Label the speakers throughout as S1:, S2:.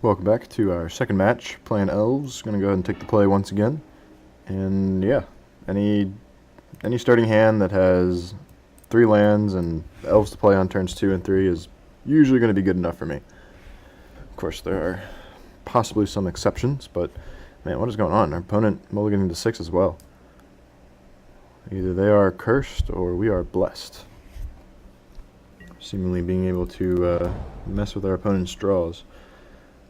S1: Welcome back to our second match, playing Elves. Gonna go ahead and take the play once again. And yeah, any starting hand that has 3 lands and Elves to play on turns 2 and 3 is usually going to be good enough for me. Of course, there are possibly some exceptions, but man, what is going on? Our opponent mulliganing to 6 as well. Either they are cursed or we are blessed. Seemingly being able to mess with our opponent's draws.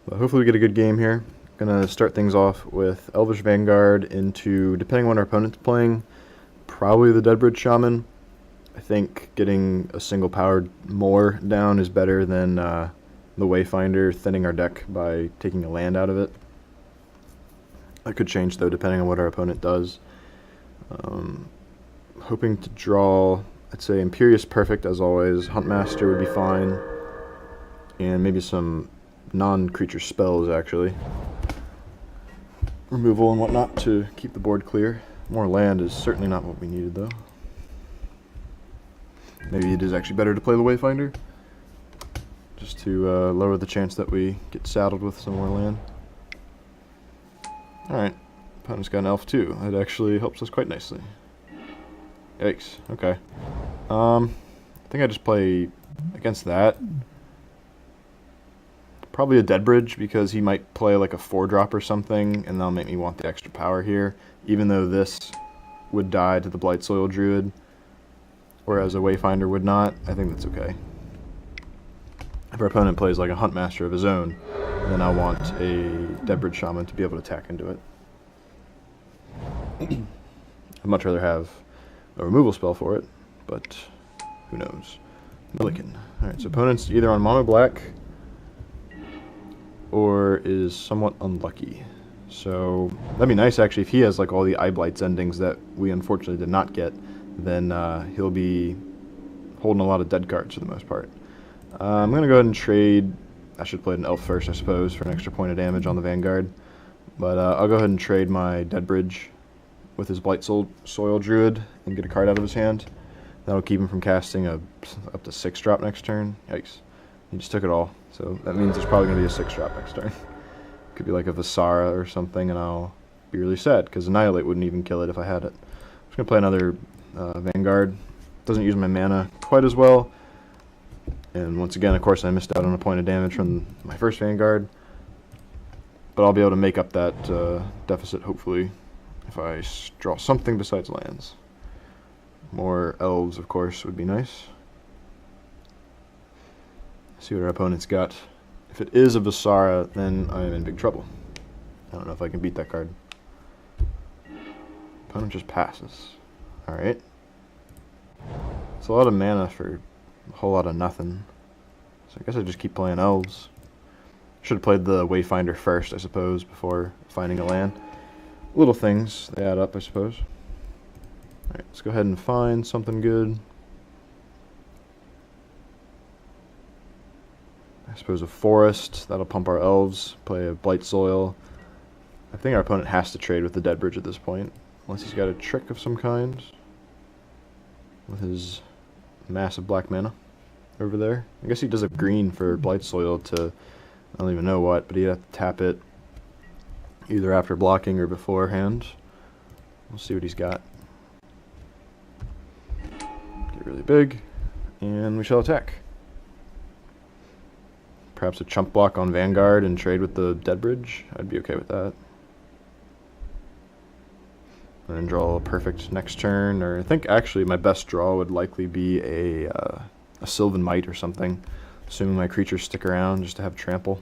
S1: But hopefully we get a good game here. Gonna start things off with Elvish Vanguard into, depending on what our opponent's playing, probably the Deadbridge Shaman. I think getting a single powered more down is better than the Wayfinder thinning our deck by taking a land out of it. That could change though depending on what our opponent does. Hoping to draw, I'd say Imperious Perfect as always. Huntmaster would be fine. And maybe some non-creature spells actually. Removal and whatnot to keep the board clear. More land is certainly not what we needed though. Maybe it is actually better to play the Wayfinder, just to lower the chance that we get saddled with some more land. Alright, opponent's got an elf too. That actually helps us quite nicely. Yikes, okay. I think I just play against that. Probably a Deadbridge, because he might play like a 4-drop or something, and that'll make me want the extra power here, even though this would die to the Blightsoil Druid, whereas a Wayfinder would not. I think that's okay. If our opponent plays like a Huntmaster of his own, then I want a Deadbridge Shaman to be able to attack into it. I'd much rather have a removal spell for it, but who knows. Milliken. Alright, so opponent's either on mono black or is somewhat unlucky. So that'd be nice actually if he has like all the Eye Blights endings that we unfortunately did not get. Then he'll be holding a lot of dead cards for the most part. I'm going to go ahead and trade. I should play an elf first, I suppose, for an extra point of damage on the Vanguard. But I'll go ahead and trade my Deadbridge with his Blightsoil Druid and get a card out of his hand. That'll keep him from casting up to 6-drop next turn. Yikes. He just took it all. So that means there's probably going to be a 6-drop next turn. Could be like a Visara or something, and I'll be really sad, because Annihilate wouldn't even kill it if I had it. I'm just going to play another Vanguard. Doesn't use my mana quite as well. And once again, of course, I missed out on a point of damage from my first Vanguard. But I'll be able to make up that deficit, hopefully, if I draw something besides lands. More elves, of course, would be nice. See what our opponent's got. If it is a Visara, then I'm in big trouble. I don't know if I can beat that card. Opponent just passes. Alright. It's a lot of mana for a whole lot of nothing. So I guess I just keep playing elves. Should have played the Wayfinder first, I suppose, before finding a land. Little things, they add up, I suppose. Alright, let's go ahead and find something good. I suppose a forest, that'll pump our elves. Play a Blightsoil. I think our opponent has to trade with the Deadbridge at this point, unless he's got a trick of some kind with his massive black mana over there. I guess he does have green for Blightsoil to, I don't even know what, but he'd have to tap it either after blocking or beforehand. We'll see what he's got. Get really big, and we shall attack. Perhaps a chump block on Vanguard and trade with the Deadbridge. I'd be okay with that. And then draw a perfect next turn, or I think actually my best draw would likely be a Sylvan Might or something, assuming my creatures stick around just to have trample.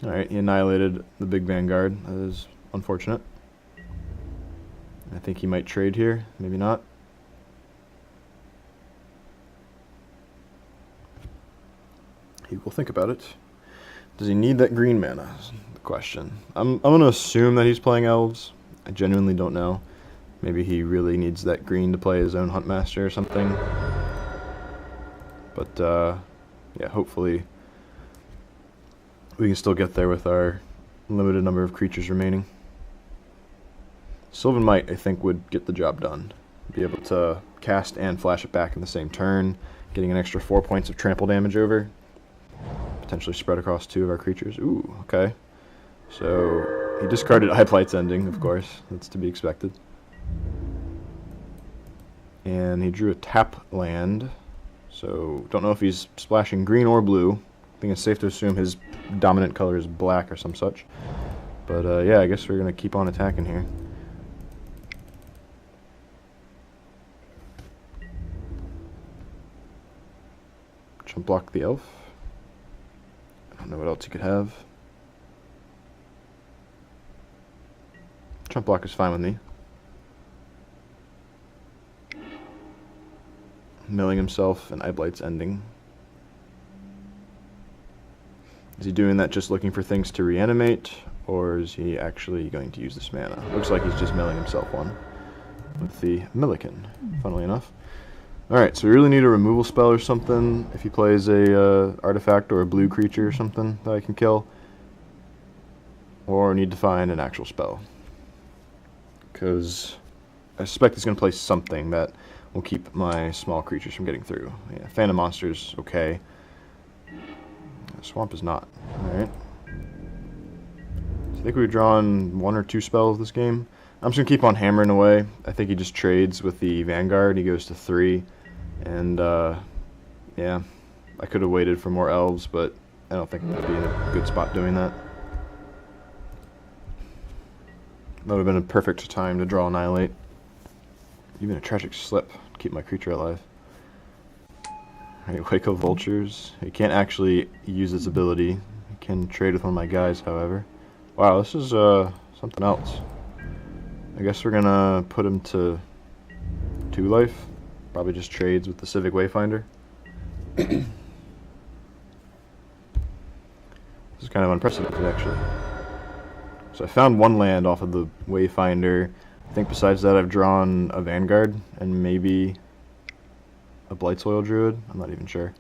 S1: Alright, he annihilated the big Vanguard. That is unfortunate. I think he might trade here, maybe not. He will think about it. Does he need that green mana? Is the question. I'm going to assume that he's playing elves. I genuinely don't know. Maybe he really needs that green to play his own Huntmaster or something. But, yeah, hopefully we can still get there with our limited number of creatures remaining. Sylvan Might, I think, would get the job done. Be able to cast and flash it back in the same turn, getting an extra 4 points of trample damage over. potentially spread across 2 of our creatures. Ooh, okay. So he discarded Eyeblight's Ending, of course. That's to be expected. And he drew a tap land. So don't know if he's splashing green or blue. I think it's safe to assume his dominant color is black or some such. But yeah, I guess we're going to keep on attacking here. Chump block the elf. I don't know what else he could have. Chump block is fine with me. Milling himself and Eyeblight's Ending. Is he doing that just looking for things to reanimate, or is he actually going to use this mana? Looks like he's just milling himself one with the Milliken, funnily enough. Alright, so we really need a removal spell or something if he plays a artifact or a blue creature or something that I can kill. Or need to find an actual spell. Because I suspect he's going to play something that will keep my small creatures from getting through. Yeah, Phantom Monster's okay. Swamp is not. Alright. So I think we've drawn 1 or 2 spells this game. I'm just going to keep on hammering away. I think he just trades with the Vanguard. He goes to 3. And, yeah. I could have waited for more elves, but I don't think I'd be in a good spot doing that. That would have been a perfect time to draw Annihilate. Even a Tragic Slip to keep my creature alive. Alright, Wake of Vultures. He can't actually use its ability. He can trade with one of my guys, however. Wow, this is something else. I guess we're gonna put him to 2 life. Probably just trades with the Civic Wayfinder. This is kind of unprecedented, actually. So I found 1 land off of the Wayfinder. I think besides that I've drawn a Vanguard and maybe a Blightsoil Druid. I'm not even sure.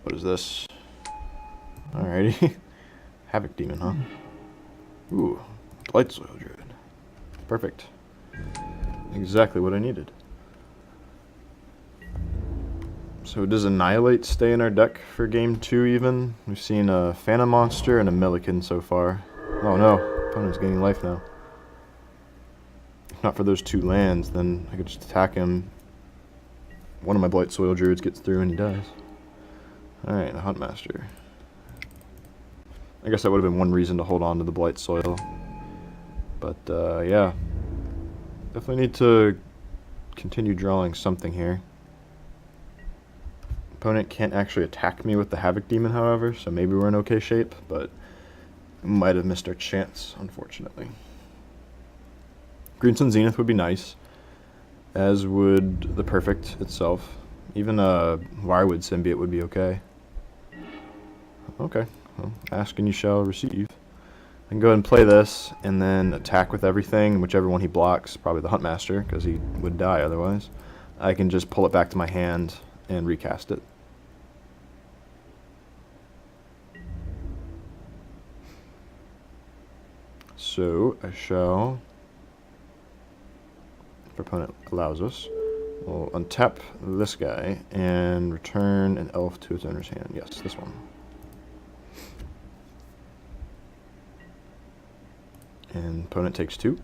S1: What is this? Alrighty. Havoc Demon, huh? Ooh, Blightsoil Druid. Perfect. Exactly what I needed. So does Annihilate stay in our deck for game 2 even? We've seen a Phantom Monster and a Milliken so far. Oh no, opponent's gaining life now. If not for those 2 lands, then I could just attack him. One of my Blightsoil Druids gets through and he dies. Alright, a Huntmaster. I guess that would have been one reason to hold on to the Blightsoil. But yeah. Definitely need to continue drawing something here. Opponent can't actually attack me with the Havoc Demon, however, so maybe we're in okay shape, but might have missed our chance, unfortunately. Green Sun Zenith would be nice, as would the Perfect itself. Even a Wirewood Symbiote would be okay. Okay, well, ask and you shall receive. I can go ahead and play this, and then attack with everything, whichever one he blocks, probably the Huntmaster, because he would die otherwise. I can just pull it back to my hand and recast it. So, I shall, if our opponent allows us, we'll untap this guy and return an elf to its owner's hand. Yes, this one. And opponent takes 2.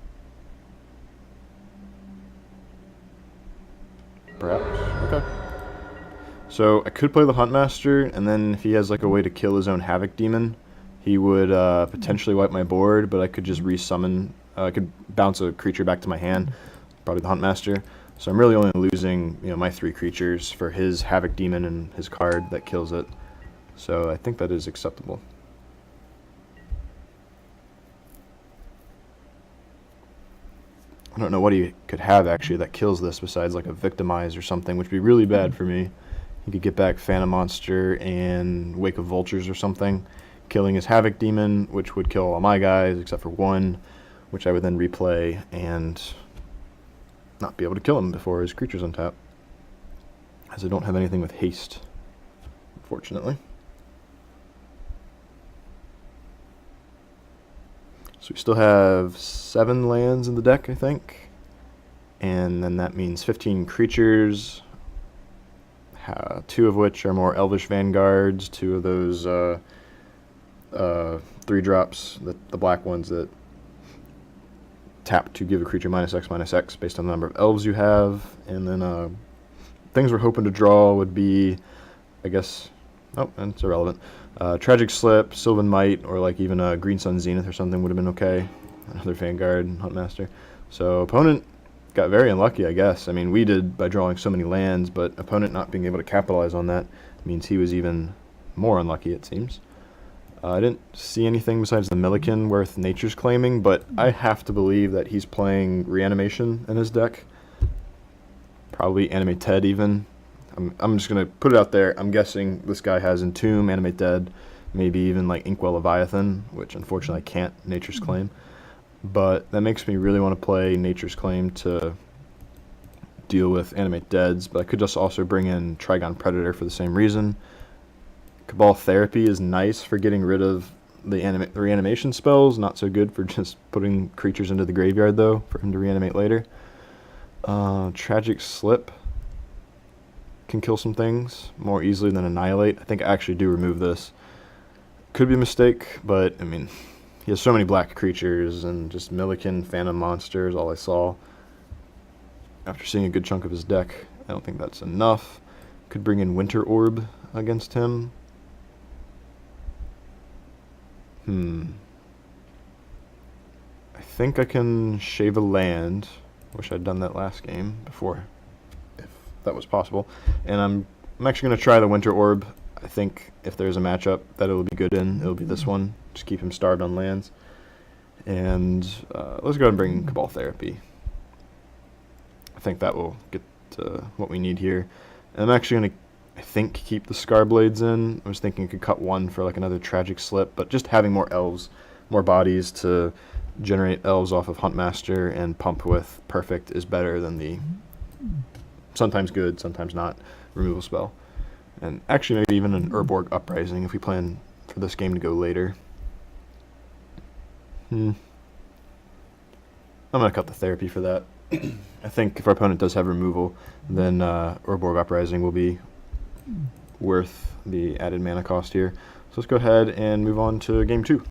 S1: Perhaps. Okay. So I could play the Huntmaster, and then if he has like a way to kill his own Havoc Demon, he would potentially wipe my board, but I could just resummon. I could bounce a creature back to my hand, probably the Huntmaster. So I'm really only losing, my 3 creatures for his Havoc Demon and his card that kills it. So I think that is acceptable. I don't know what he could have actually that kills this besides like a Victimize or something, which would be really bad for me. He could get back Phantom Monster and Wake of Vultures or something, killing his Havoc Demon, which would kill all my guys except for 1, which I would then replay and not be able to kill him before his creature's untap, as I don't have anything with haste, unfortunately. So we still have 7 lands in the deck, I think, and then that means 15 creatures. two of which are more Elvish Vanguards, two of those 3-drops, the black ones that tap to give a creature -X/-X based on the number of elves you have. And then things we're hoping to draw would be, I guess, oh, and it's irrelevant. Tragic Slip, Sylvan Might, or like even a Green Sun Zenith or something would have been okay. Another Vanguard, Huntmaster. So opponent got very unlucky, I guess. I mean, we did by drawing so many lands, but opponent not being able to capitalize on that means he was even more unlucky, it seems. I didn't see anything besides the Milliken worth Nature's Claiming, but I have to believe that he's playing Reanimation in his deck. Probably Animate Ted even. I'm just going to put it out there. I'm guessing this guy has Entomb, Animate Dead, maybe even like Inkwell Leviathan, which unfortunately I can't Nature's Claim. But that makes me really want to play Nature's Claim to deal with Animate Deads, but I could just also bring in Trigon Predator for the same reason. Cabal Therapy is nice for getting rid of the reanimation spells, not so good for just putting creatures into the graveyard though, for him to reanimate later. Tragic Slip can kill some things more easily than Annihilate. I think I actually do remove this. Could be a mistake, but I mean, he has so many black creatures and just Milliken, Phantom Monsters, all I saw. After seeing a good chunk of his deck, I don't think that's enough. Could bring in Winter Orb against him. I think I can shave a land. Wish I'd done that last game before, if that was possible. And I'm actually going to try the Winter Orb. I think if there's a matchup that it'll be good in, it'll be this one. Just keep him starved on lands. And let's go ahead and bring Cabal Therapy. I think that will get what we need here. And I'm actually going to, I think, keep the Scarblades in. I was thinking I could cut one for like another Tragic Slip, but just having more elves, more bodies to generate elves off of Huntmaster and pump with Perfect is better than the sometimes good, sometimes not removal spell. And actually maybe even an Urborg Uprising if we plan for this game to go later. I'm going to cut the Therapy for that. I think if our opponent does have removal, then Urborg Uprising will be worth the added mana cost here. So let's go ahead and move on to game 2.